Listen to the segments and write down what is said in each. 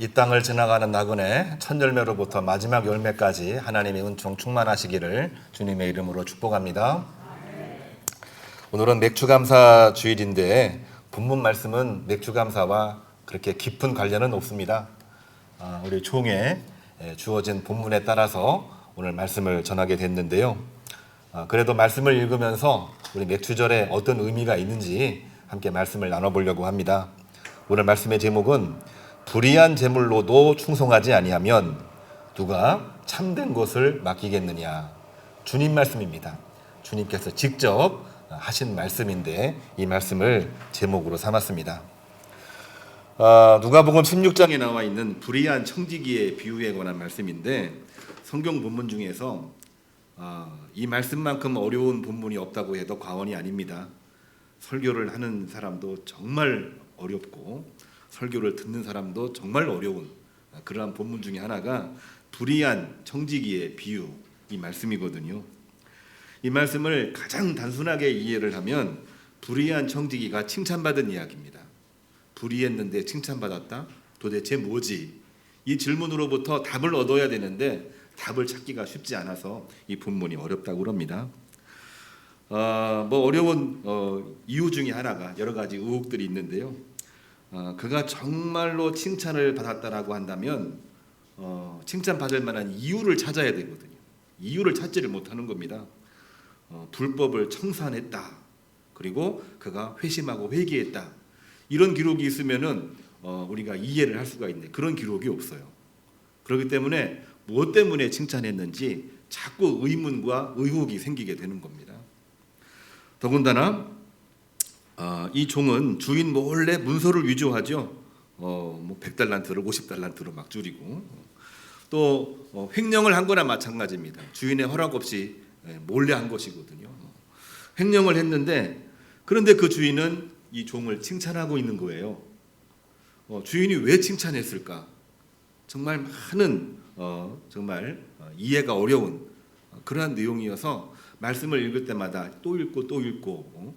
이 땅을 지나가는 나그네 첫 열매로부터 마지막 열매까지 하나님의 은총 충만하시기를 주님의 이름으로 축복합니다. 오늘은 맥주감사 주일인데 본문 말씀은 맥주감사와 그렇게 깊은 관련은 없습니다. 우리 총에 주어진 본문에 따라서 오늘 말씀을 전하게 됐는데요. 그래도 말씀을 읽으면서 우리 맥주절에 어떤 의미가 있는지 함께 말씀을 나눠보려고 합니다. 오늘 말씀의 제목은 불의한 제물로도 충성하지 아니하면 누가 참된 것을 맡기겠느냐. 주님 말씀입니다. 주님께서 직접 하신 말씀인데 이 말씀을 제목으로 삼았습니다. 누가복음 16장에 나와 있는 불의한 청지기의 비유에 관한 말씀인데 성경 본문 중에서 이 말씀만큼 어려운 본문이 없다고 해도 과언이 아닙니다. 설교를 하는 사람도 정말 어렵고 설교를 듣는 사람도 정말 어려운 그러한 본문 중에 하나가 불의한 청지기의 비유 이 말씀이거든요. 이 말씀을 가장 단순하게 이해를 하면 불의한 청지기가 칭찬받은 이야기입니다. 불의했는데 칭찬받았다? 도대체 뭐지? 이 질문으로부터 답을 얻어야 되는데 답을 찾기가 쉽지 않아서 이 본문이 어렵다고 합니다. 어려운 이유 중에 하나가 여러 가지 의혹들이 있는데요. 그가 정말로 칭찬을 받았다라고 한다면 칭찬받을 만한 이유를 찾아야 되거든요. 이유를 찾지를 못하는 겁니다. 불법을 청산했다. 그리고 그가 회심하고 회개했다. 이런 기록이 있으면은 우리가 이해를 할 수가 있는데 그런 기록이 없어요. 그렇기 때문에 무엇 때문에 칭찬했는지 자꾸 의문과 의혹이 생기게 되는 겁니다. 더군다나 이 종은 주인 몰래 문서를 위조하죠. 100달란트를 50달란트로 막 줄이고 또 횡령을 한 거나 마찬가지입니다. 주인의 허락 없이 몰래 한 것이거든요. 횡령을 했는데 그런데 그 주인은 이 종을 칭찬하고 있는 거예요. 주인이 왜 칭찬했을까? 정말 많은 정말 이해가 어려운 그러한 내용이어서 말씀을 읽을 때마다 또 읽고 또 읽고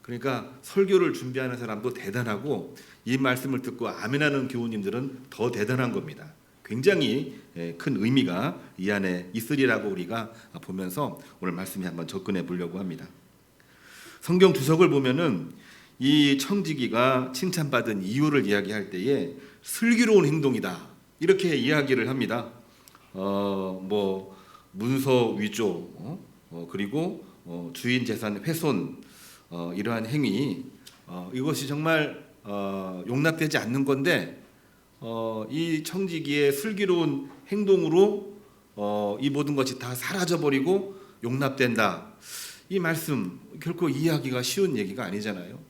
그러니까 설교를 준비하는 사람도 대단하고 이 말씀을 듣고 아멘하는 교우님들은 더 대단한 겁니다. 굉장히 큰 의미가 이 안에 있으리라고 우리가 보면서 오늘 말씀에 한번 접근해 보려고 합니다. 성경 주석을 보면은 이 청지기가 칭찬받은 이유를 이야기할 때에 슬기로운 행동이다 이렇게 이야기를 합니다. 문서 위조 그리고 주인 재산 훼손 이러한 행위 이것이 정말 용납되지 않는 건데 이 청지기의 슬기로운 행동으로 이 모든 것이 다 사라져버리고 용납된다. 이 말씀 결코 이해하기가 쉬운 얘기가 아니잖아요.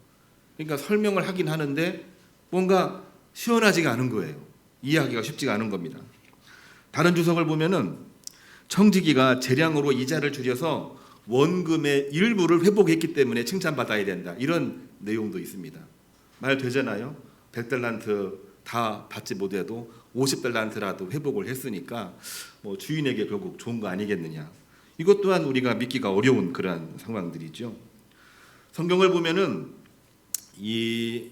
그러니까 설명을 하긴 하는데 뭔가 시원하지가 않은 거예요. 이해하기가 쉽지가 않은 겁니다. 다른 주석을 보면은 청지기가 재량으로 이자를 줄여서 원금의 일부를 회복했기 때문에 칭찬받아야 된다. 이런 내용도 있습니다. 말 되잖아요. 100달란트 다 받지 못해도 50달란트라도 회복을 했으니까 주인에게 결국 좋은 거 아니겠느냐. 이것 또한 우리가 믿기가 어려운 그러한 상황들이죠. 성경을 보면은 이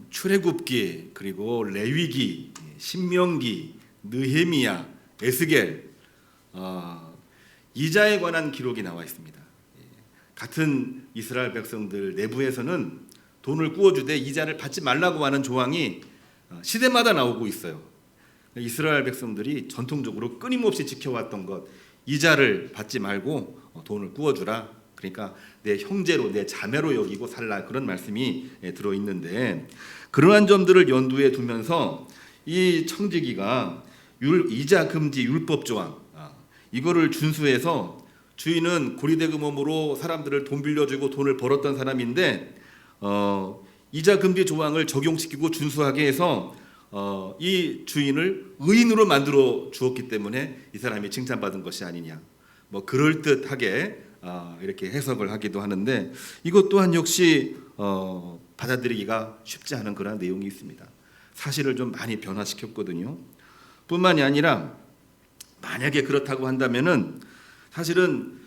출애굽기 그리고 레위기, 신명기, 느헤미야, 에스겔 이자에 관한 기록이 나와 있습니다. 같은 이스라엘 백성들 내부에서는 돈을 꾸어주되 이자를 받지 말라고 하는 조항이 시대마다 나오고 있어요. 이스라엘 백성들이 전통적으로 끊임없이 지켜왔던 것, 이자를 받지 말고 돈을 꾸어주라. 그러니까 내 형제로 내 자매로 여기고 살라 그런 말씀이 들어있는데 그러한 점들을 염두에 두면서 이 청지기가 이자 금지 율법 조항 이거를 준수해서 주인은 고리대금업으로 사람들을 돈 빌려주고 돈을 벌었던 사람인데 이자 금지 조항을 적용시키고 준수하게 해서 이 주인을 의인으로 만들어 주었기 때문에 이 사람이 칭찬받은 것이 아니냐 그럴듯하게 이렇게 해석을 하기도 하는데 이것 또한 역시 받아들이기가 쉽지 않은 그런 내용이 있습니다. 사실을 좀 많이 변화시켰거든요. 뿐만이 아니라 만약에 그렇다고 한다면은 사실은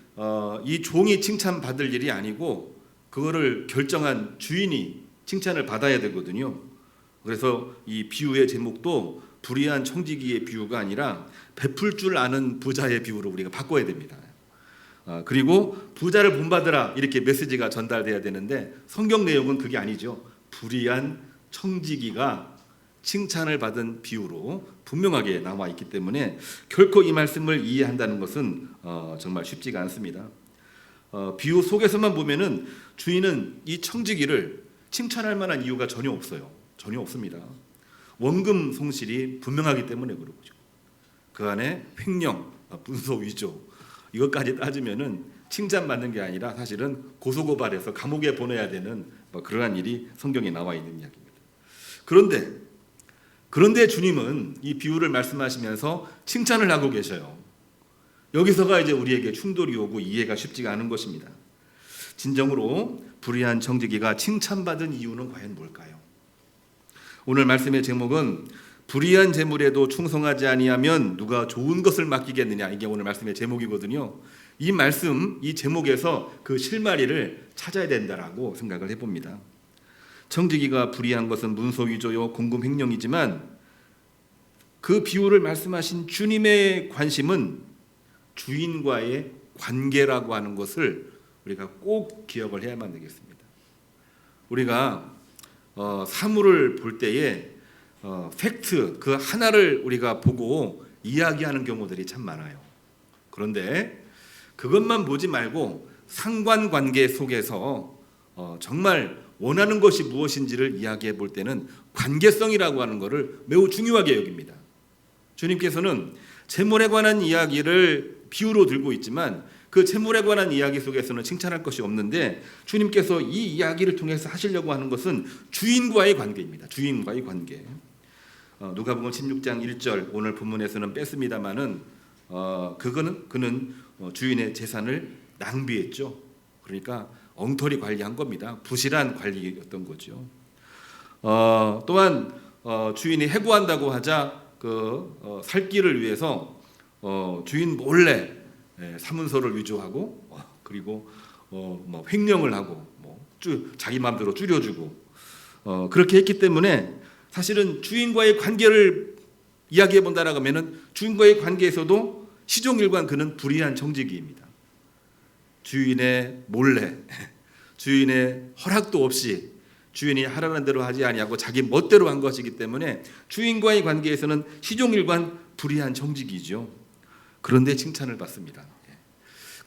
이 종이 칭찬받을 일이 아니고 그거를 결정한 주인이 칭찬을 받아야 되거든요. 그래서 이 비유의 제목도 불의한 청지기의 비유가 아니라 베풀 줄 아는 부자의 비유로 우리가 바꿔야 됩니다. 그리고 부자를 본받으라 이렇게 메시지가 전달돼야 되는데 성경 내용은 그게 아니죠. 불의한 청지기가 칭찬을 받은 비유로 분명하게 나와 있기 때문에 결코 이 말씀을 이해한다는 것은 정말 쉽지가 않습니다. 비유 속에서만 보면은 주인은 이 청지기를 칭찬할 만한 이유가 전혀 없어요. 전혀 없습니다. 원금 송실이 분명하기 때문에 그러죠. 그 안에 횡령, 문서 위조 이것까지 따지면은 칭찬받는 게 아니라 사실은 고소고발해서 감옥에 보내야 되는 그러한 일이 성경에 나와 있는 이야기입니다. 그런데 주님은 이 비유를 말씀하시면서 칭찬을 하고 계셔요. 여기서가 이제 우리에게 충돌이 오고 이해가 쉽지가 않은 것입니다. 진정으로 불의한 청지기가 칭찬받은 이유는 과연 뭘까요? 오늘 말씀의 제목은 불의한 재물에도 충성하지 아니하면 누가 좋은 것을 맡기겠느냐, 이게 오늘 말씀의 제목이거든요. 이 말씀, 이 제목에서 그 실마리를 찾아야 된다라고 생각을 해봅니다. 청지기가 불의한 것은 문서 위조요 공금 횡령이지만 그 비유를 말씀하신 주님의 관심은 주인과의 관계라고 하는 것을 우리가 꼭 기억을 해야만 되겠습니다. 우리가 사물을 볼 때에 팩트 그 하나를 우리가 보고 이야기하는 경우들이 참 많아요. 그런데 그것만 보지 말고 상관관계 속에서 정말 원하는 것이 무엇인지를 이야기해 볼 때는 관계성이라고 하는 것을 매우 중요하게 여깁니다. 주님께서는 재물에 관한 이야기를 비유로 들고 있지만 그 재물에 관한 이야기 속에서는 칭찬할 것이 없는데 주님께서 이 이야기를 통해서 하시려고 하는 것은 주인과의 관계입니다. 주인과의 관계. 누가복음 16장 1절 오늘 본문에서는 뺐습니다마는 그는 주인의 재산을 낭비했죠. 그러니까 엉터리 관리한 겁니다. 부실한 관리였던 거죠. 또한 주인이 해고한다고 하자 살 길을 위해서 주인 몰래 사문서를 위조하고 그리고 횡령을 하고 자기 마음대로 줄여주고 그렇게 했기 때문에 사실은 주인과의 관계를 이야기해 본다라고 하면은 주인과의 관계에서도 시종일관 그는 불의한 청지기입니다. 주인의 몰래, 주인의 허락도 없이 주인이 하라는 대로 하지 아니하고 자기 멋대로 한 것이기 때문에 주인과의 관계에서는 시종일관 불의한 청지기죠. 그런데 칭찬을 받습니다.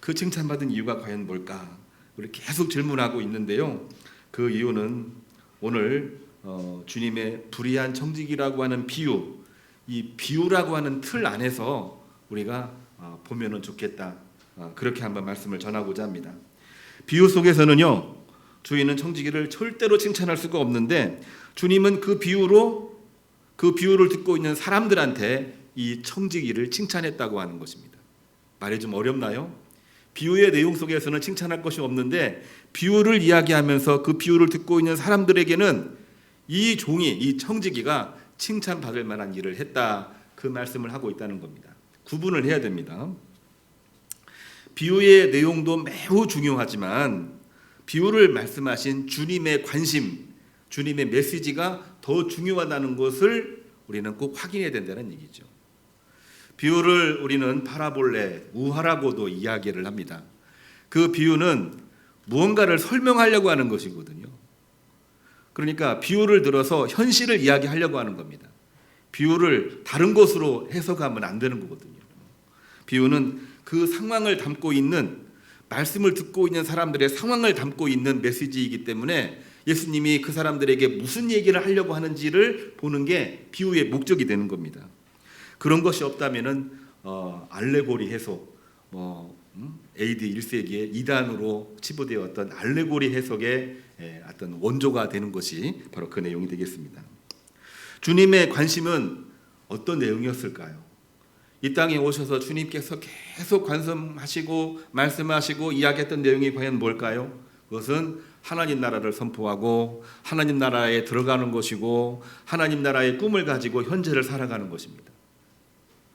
그 칭찬받은 이유가 과연 뭘까? 우리 계속 질문하고 있는데요. 그 이유는 오늘 주님의 불의한 청지기라고 하는 비유, 이 비유라고 하는 틀 안에서 우리가 보면은 좋겠다. 그렇게 한번 말씀을 전하고자 합니다. 비유 속에서는요, 주인은 청지기를 절대로 칭찬할 수가 없는데 주님은 그 비유를 듣고 있는 사람들한테 이 청지기를 칭찬했다고 하는 것입니다. 말이 좀 어렵나요? 비유의 내용 속에서는 칭찬할 것이 없는데 비유를 이야기하면서 그 비유를 듣고 있는 사람들에게는 이 종이, 이 청지기가 칭찬받을 만한 일을 했다, 그 말씀을 하고 있다는 겁니다. 구분을 해야 됩니다. 비유의 내용도 매우 중요하지만 비유를 말씀하신 주님의 관심, 주님의 메시지가 더 중요하다는 것을 우리는 꼭 확인해야 된다는 얘기죠. 비유를 우리는 파라볼레, 우화라고도 이야기를 합니다. 그 비유는 무언가를 설명하려고 하는 것이거든요. 그러니까 비유를 들어서 현실을 이야기하려고 하는 겁니다. 비유를 다른 것으로 해석하면 안 되는 거거든요. 비유는 그 상황을 담고 있는, 말씀을 듣고 있는 사람들의 상황을 담고 있는 메시지이기 때문에 예수님이 그 사람들에게 무슨 얘기를 하려고 하는지를 보는 게 비유의 목적이 되는 겁니다. 그런 것이 없다면은 알레고리 해석, AD 1세기에 이단으로 치부되었던 알레고리 해석의 어떤 원조가 되는 것이 바로 그 내용이 되겠습니다. 주님의 관심은 어떤 내용이었을까요? 이 땅에 오셔서 주님께서 계속 관심하시고 말씀하시고 이야기했던 내용이 과연 뭘까요? 그것은 하나님 나라를 선포하고 하나님 나라에 들어가는 것이고 하나님 나라의 꿈을 가지고 현재를 살아가는 것입니다.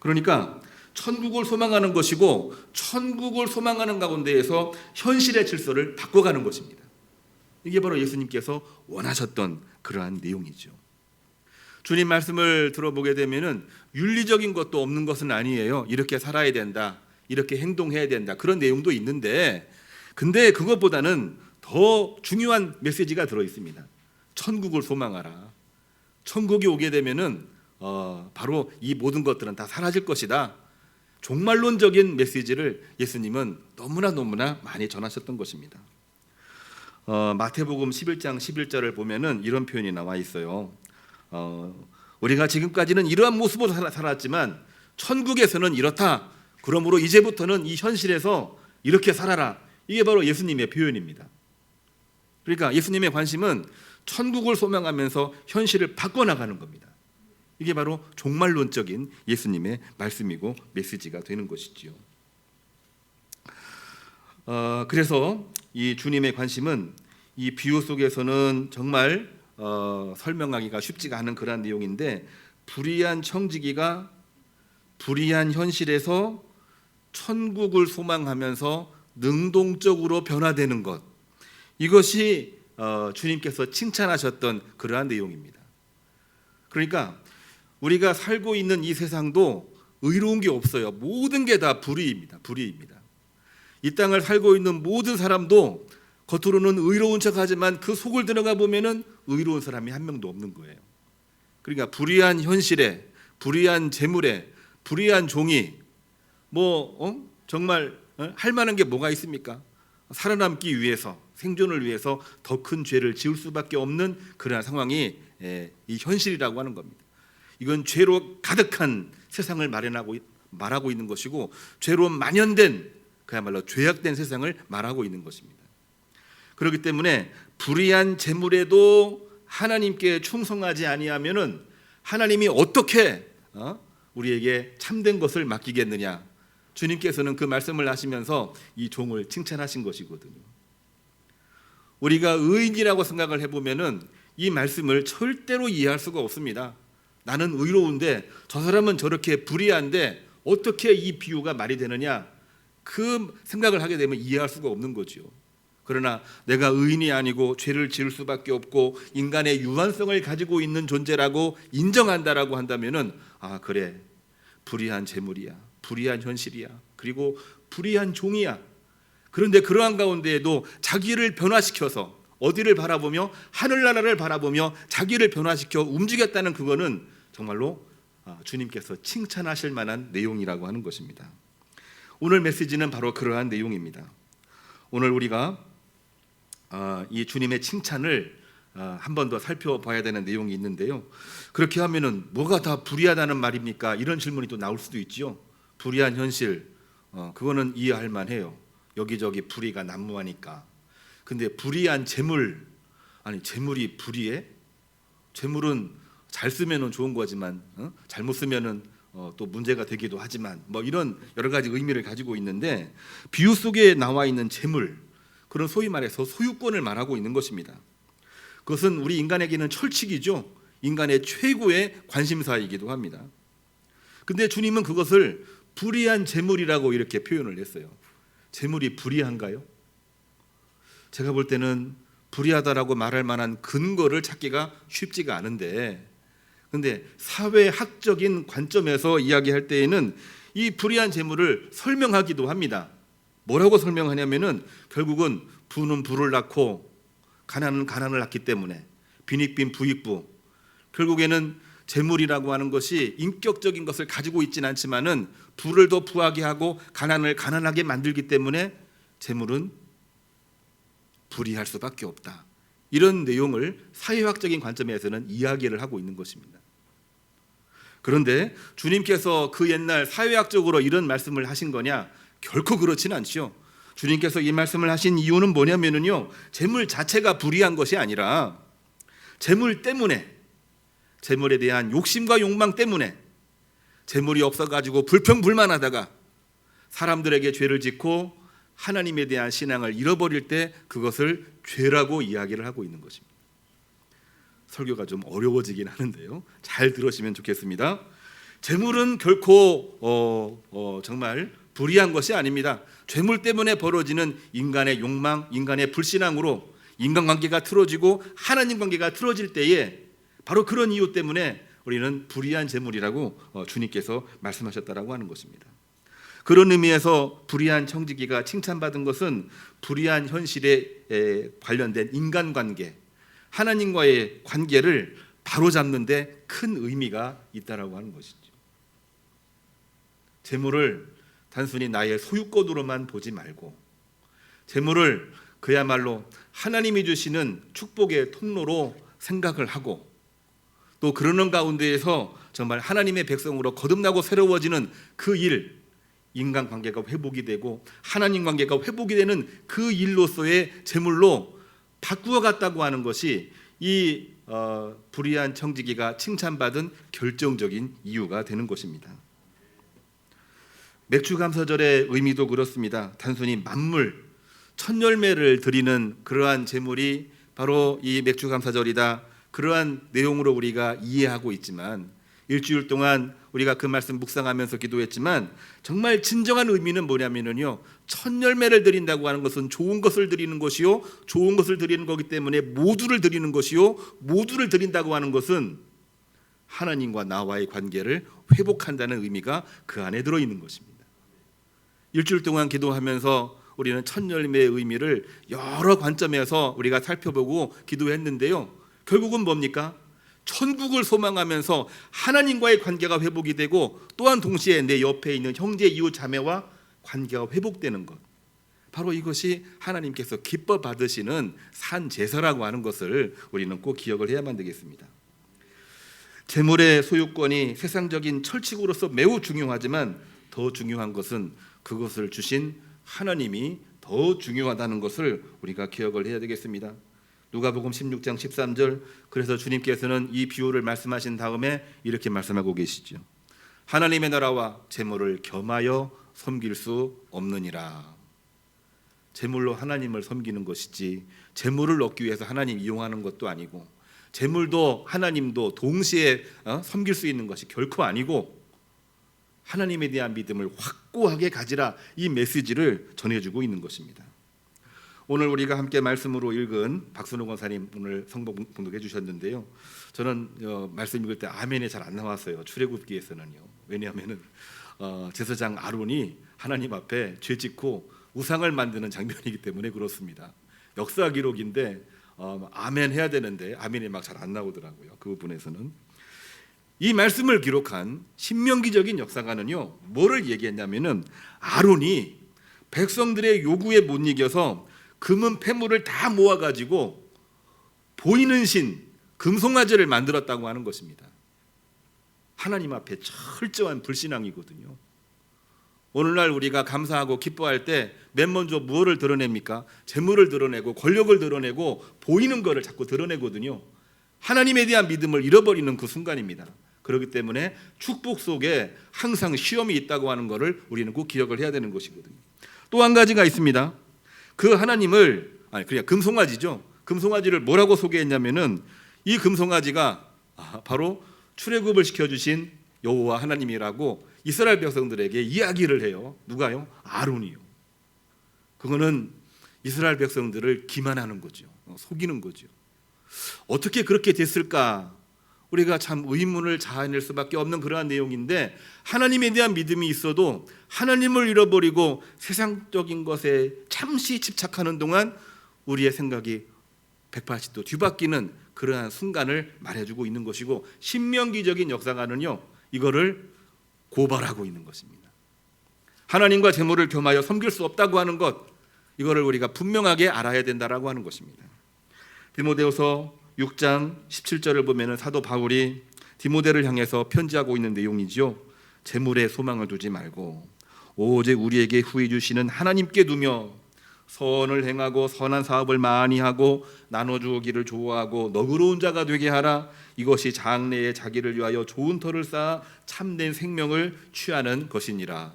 그러니까 천국을 소망하는 것이고 천국을 소망하는 가운데에서 현실의 질서를 바꿔가는 것입니다. 이게 바로 예수님께서 원하셨던 그러한 내용이죠. 주님 말씀을 들어보게 되면은 윤리적인 것도 없는 것은 아니에요. 이렇게 살아야 된다, 이렇게 행동해야 된다, 그런 내용도 있는데, 근데 그것보다는 더 중요한 메시지가 들어 있습니다. 천국을 소망하라. 천국이 오게 되면은 바로 이 모든 것들은 다 사라질 것이다. 종말론적인 메시지를 예수님은 너무나 많이 전하셨던 것입니다. 마태복음 11장 11절을 보면은 이런 표현이 나와 있어요. 우리가 지금까지는 이러한 모습으로 살았지만 천국에서는 이렇다. 그러므로 이제부터는 이 현실에서 이렇게 살아라. 이게 바로 예수님의 표현입니다. 그러니까 예수님의 관심은 천국을 소망하면서 현실을 바꿔나가는 겁니다. 이게 바로 종말론적인 예수님의 말씀이고 메시지가 되는 것이지요. 그래서 이 주님의 관심은 이 비유 속에서는 정말 설명하기가 쉽지가 않은 그런 내용인데, 불의한 청지기가 불의한 현실에서 천국을 소망하면서 능동적으로 변화되는 것, 이것이 주님께서 칭찬하셨던 그러한 내용입니다. 그러니까 우리가 살고 있는 이 세상도 의로운 게 없어요. 모든 게 다 불의입니다. 이 땅을 살고 있는 모든 사람도 겉으로는 의로운 척하지만 그 속을 들어가 보면은 의로운 사람이 한 명도 없는 거예요. 그러니까 불의한 현실에, 불의한 재물에, 불의한 종이 정말 할 만한 게 뭐가 있습니까? 살아남기 위해서, 생존을 위해서 더 큰 죄를 지을 수밖에 없는 그러한 상황이 이 현실이라고 하는 겁니다. 이건 죄로 가득한 세상을 말하고 있는 것이고, 죄로 만연된, 그야말로 죄악된 세상을 말하고 있는 것입니다. 그렇기 때문에 불의한 재물에도 하나님께 충성하지 아니하면은 하나님이 어떻게 우리에게 참된 것을 맡기겠느냐. 주님께서는 그 말씀을 하시면서 이 종을 칭찬하신 것이거든요. 우리가 의인이라고 생각을 해보면은 이 말씀을 절대로 이해할 수가 없습니다. 나는 의로운데 저 사람은 저렇게 불의한데 어떻게 이 비유가 말이 되느냐, 그 생각을 하게 되면 이해할 수가 없는 거죠. 그러나 내가 의인이 아니고 죄를 지을 수밖에 없고 인간의 유한성을 가지고 있는 존재라고 인정한다라고 한다면은, 아 그래, 불의한 재물이야, 불의한 현실이야, 그리고 불의한 종이야. 그런데 그러한 가운데에도 자기를 변화시켜서 어디를 바라보며, 하늘나라를 바라보며 자기를 변화시켜 움직였다는, 그거는 정말로 주님께서 칭찬하실 만한 내용이라고 하는 것입니다. 오늘 메시지는 바로 그러한 내용입니다. 오늘 우리가 이 주님의 칭찬을 한 번 더 살펴봐야 되는 내용이 있는데요. 그렇게 하면은 뭐가 다 불의하다는 말입니까? 이런 질문이 또 나올 수도 있죠. 불의한 현실, 그거는 이해할 만해요. 여기저기 불의가 난무하니까. 근데 불의한 재물, 아니 재물이 불의해? 재물은 잘 쓰면은 좋은 거지만 잘못 쓰면은 또 문제가 되기도 하지만, 이런 여러 가지 의미를 가지고 있는데, 비유 속에 나와 있는 재물, 그런 소위 말해서 소유권을 말하고 있는 것입니다. 그것은 우리 인간에게는 철칙이죠. 인간의 최고의 관심사이기도 합니다. 근데 주님은 그것을 불의한 재물이라고 이렇게 표현을 했어요. 재물이 불의한가요? 제가 볼 때는 불의하다라고 말할 만한 근거를 찾기가 쉽지가 않은데, 근데 사회학적인 관점에서 이야기할 때에는 이 불의한 재물을 설명하기도 합니다. 뭐라고 설명하냐면은, 결국은 부는 부를 낳고 가난은 가난을 낳기 때문에 빈익빈 부익부, 결국에는 재물이라고 하는 것이 인격적인 것을 가지고 있지는 않지만은 부를 더 부하게 하고 가난을 가난하게 만들기 때문에 재물은 불의할 수밖에 없다. 이런 내용을 사회학적인 관점에서는 이야기를 하고 있는 것입니다. 그런데 주님께서 그 옛날 사회학적으로 이런 말씀을 하신 거냐? 결코 그렇지는 않죠. 주님께서 이 말씀을 하신 이유는 뭐냐면요, 재물 자체가 불의한 것이 아니라 재물 때문에, 재물에 대한 욕심과 욕망 때문에, 재물이 없어가지고 불평불만하다가 사람들에게 죄를 짓고 하나님에 대한 신앙을 잃어버릴 때 그것을 죄라고 이야기를 하고 있는 것입니다. 설교가 좀 어려워지긴 하는데요, 잘 들으시면 좋겠습니다. 재물은 결코 정말 불의한 것이 아닙니다. 재물 때문에 벌어지는 인간의 욕망, 인간의 불신앙으로 인간관계가 틀어지고 하나님 관계가 틀어질 때에, 바로 그런 이유 때문에 우리는 불의한 재물이라고 주님께서 말씀하셨다라고 하는 것입니다. 그런 의미에서 불의한 청지기가 칭찬받은 것은 불의한 현실에 관련된 인간관계, 하나님과의 관계를 바로잡는 데 큰 의미가 있다라고 하는 것이죠. 재물을 단순히 나의 소유권으로만 보지 말고 재물을 그야말로 하나님이 주시는 축복의 통로로 생각을 하고 또 그러는 가운데에서 정말 하나님의 백성으로 거듭나고 새로워지는 그 일, 인간관계가 회복이 되고 하나님 관계가 회복이 되는 그 일로서의 재물로 바꾸어 갔다고 하는 것이 이 불의한 청지기가 칭찬받은 결정적인 이유가 되는 것입니다. 맥주감사절의 의미도 그렇습니다. 단순히 만물, 첫 열매를 드리는 그러한 제물이 바로 이 맥주감사절이다. 그러한 내용으로 우리가 이해하고 있지만 일주일 동안 우리가 그 말씀 묵상하면서 기도했지만 정말 진정한 의미는 뭐냐면요, 첫 열매를 드린다고 하는 것은 좋은 것을 드리는 것이요, 좋은 것을 드리는 거기 때문에 모두를 드리는 것이요, 모두를 드린다고 하는 것은 하나님과 나와의 관계를 회복한다는 의미가 그 안에 들어있는 것입니다. 일주일 동안 기도하면서 우리는 첫 열매의 의미를 여러 관점에서 우리가 살펴보고 기도했는데요, 결국은 뭡니까? 천국을 소망하면서 하나님과의 관계가 회복이 되고 또한 동시에 내 옆에 있는 형제 이웃 자매와 관계가 회복되는 것, 바로 이것이 하나님께서 기뻐 받으시는 산 제사라고 하는 것을 우리는 꼭 기억을 해야만 되겠습니다. 재물의 소유권이 세상적인 철칙으로서 매우 중요하지만 더 중요한 것은 그것을 주신 하나님이 더 중요하다는 것을 우리가 기억을 해야 되겠습니다. 누가복음 16장 13절, 그래서 주님께서는 이 비유를 말씀하신 다음에 이렇게 말씀하고 계시죠. 하나님의 나라와 재물을 겸하여 섬길 수 없느니라. 재물로 하나님을 섬기는 것이지 재물을 얻기 위해서 하나님 이용하는 것도 아니고 재물도 하나님도 동시에 섬길 수 있는 것이 결코 아니고 하나님에 대한 믿음을 확고하게 가지라, 이 메시지를 전해주고 있는 것입니다. 오늘 우리가 함께 말씀으로 읽은 박순호 권사님 오늘 성경 봉독해 주셨는데요, 저는 말씀 읽을 때 아멘이 잘 안 나왔어요. 출애굽기에서는요. 왜냐하면은 제사장 아론이 하나님 앞에 죄짓고 우상을 만드는 장면이기 때문에 그렇습니다. 역사 기록인데 아멘 해야 되는데 아멘이 막 잘 안 나오더라고요. 그 부분에서는 이 말씀을 기록한 신명기적인 역사가는요, 뭐를 얘기했냐면은 아론이 백성들의 요구에 못 이겨서 금은 폐물을 다 모아가지고 보이는 신 금송아지를 만들었다고 하는 것입니다. 하나님 앞에 철저한 불신앙이거든요. 오늘날 우리가 감사하고 기뻐할 때 맨 먼저 무엇을 드러냅니까? 재물을 드러내고 권력을 드러내고 보이는 것을 자꾸 드러내거든요. 하나님에 대한 믿음을 잃어버리는 그 순간입니다. 그렇기 때문에 축복 속에 항상 시험이 있다고 하는 것을 우리는 꼭 기억을 해야 되는 것이거든요. 또 한 가지가 있습니다. 그 하나님을, 그냥 금송아지죠. 금송아지를 뭐라고 소개했냐면은 이 금송아지가 바로 출애굽을 시켜주신 여호와 하나님이라고 이스라엘 백성들에게 이야기를 해요. 누가요? 아론이요. 그거는 이스라엘 백성들을 기만하는 거죠. 속이는 거죠. 어떻게 그렇게 됐을까? 우리가 참 의문을 자아낼 수밖에 없는 그러한 내용인데, 하나님에 대한 믿음이 있어도 하나님을 잃어버리고 세상적인 것에 잠시 집착하는 동안 우리의 생각이 180도 뒤바뀌는 그러한 순간을 말해주고 있는 것이고, 신명기적인 역사가는요 이거를 고발하고 있는 것입니다. 하나님과 재물을 겸하여 섬길 수 없다고 하는 것, 이거를 우리가 분명하게 알아야 된다라고 하는 것입니다. 디모데후서 6장 17절을 보면 사도 바울이 디모데를 향해서 편지하고 있는 내용이죠. 재물에 소망을 두지 말고 오직 우리에게 후히 주시는 하나님께 두며 선을 행하고 선한 사업을 많이 하고 나눠주기를 좋아하고 너그러운 자가 되게 하라. 이것이 장래에 자기를 위하여 좋은 터를 쌓아 참된 생명을 취하는 것이니라.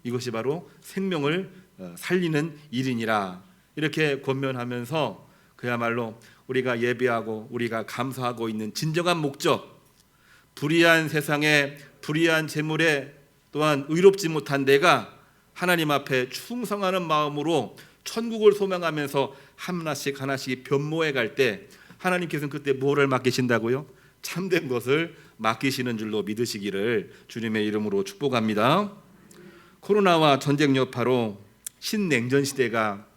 이것이 바로 생명을 살리는 일이니라. 이렇게 권면하면서 그야말로 우리가 예배하고 우리가 감사하고 있는 진정한 목적, 불의한 세상에 불의한 재물에 또한 의롭지 못한 내가 하나님 앞에 충성하는 마음으로 천국을 소망하면서 하나씩 하나씩 변모해 갈 때 하나님께서는 그때 뭐를 맡기신다고요? 참된 것을 맡기시는 줄로 믿으시기를 주님의 이름으로 축복합니다. 코로나와 전쟁 여파로 신냉전 시대가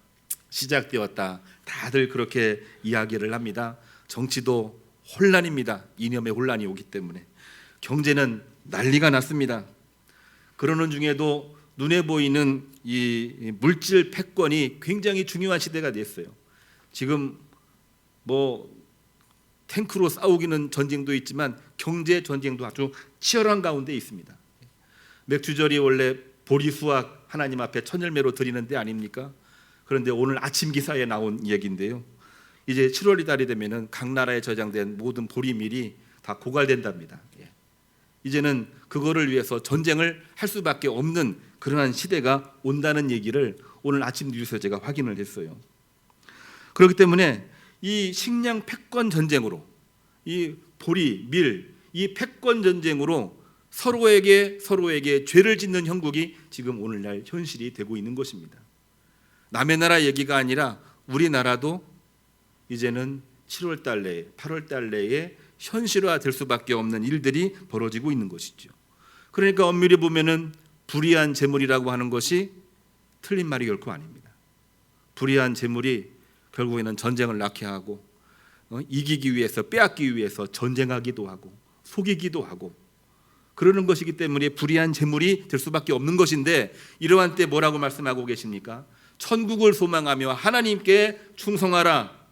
시작되었다. 다들 그렇게 이야기를 합니다. 정치도 혼란입니다. 이념의 혼란이 오기 때문에. 경제는 난리가 났습니다. 그러는 중에도 눈에 보이는 이 물질 패권이 굉장히 중요한 시대가 됐어요. 지금 뭐 탱크로 싸우기는 전쟁도 있지만 경제 전쟁도 아주 치열한 가운데 있습니다. 맥주절이 원래 보리 수확 하나님 앞에 천열매로 드리는 데 아닙니까? 그런데 오늘 아침 기사에 나온 얘기인데요. 이제 7월 달이 되면은 각 나라에 저장된 모든 보리밀이 다 고갈된답니다. 이제는 그거를 위해서 전쟁을 할 수밖에 없는 그러한 시대가 온다는 얘기를 오늘 아침 뉴스에서 제가 확인을 했어요. 그렇기 때문에 이 식량 패권 전쟁으로, 이 보리, 밀, 이 패권 전쟁으로 서로에게 죄를 짓는 형국이 지금 오늘날 현실이 되고 있는 것입니다. 남의 나라 얘기가 아니라 우리나라도 이제는 7월 달 내에, 8월 달 내에 현실화될 수밖에 없는 일들이 벌어지고 있는 것이죠. 그러니까 엄밀히 보면은 불의한 재물이라고 하는 것이 틀린 말이 결코 아닙니다. 불의한 재물이 결국에는 전쟁을 낳게 하고 이기기 위해서, 빼앗기 위해서 전쟁하기도 하고 속이기도 하고 그러는 것이기 때문에 불의한 재물이 될 수밖에 없는 것인데, 이러한 때 뭐라고 말씀하고 계십니까? 천국을 소망하며 하나님께 충성하라.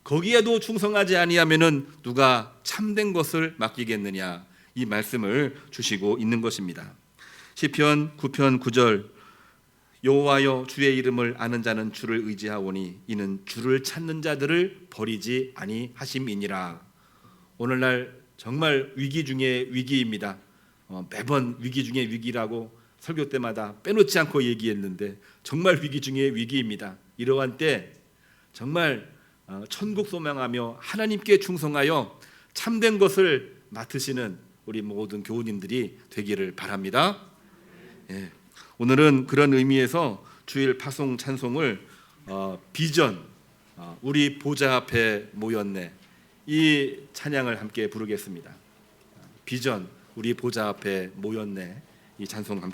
거기에도 충성하지 아니하면은 누가 참된 것을 맡기겠느냐, 이 말씀을 주시고 있는 것입니다. 시편 9편 9절, 여호와여 주의 이름을 아는 자는 주를 의지하오니 이는 주를 찾는 자들을 버리지 아니하심이니라. 오늘날 정말 위기 중에 위기입니다. 매번 위기 중에 위기라고 설교 때마다 빼놓지 않고 얘기했는데 정말 위기 중에 위기입니다. 이러한 때 정말 천국 소망하며 하나님께 충성하여 참된 것을 맡으시는 우리 모든 교우님들이 되기를 바랍니다. 예. 오늘은 그런 의미에서 주일 파송 찬송을 비전, 우리 보좌 앞에 모였네, 이 찬양을 함께 부르겠습니다. 비전, 우리 보좌 앞에 모였네, 이 찬송 함께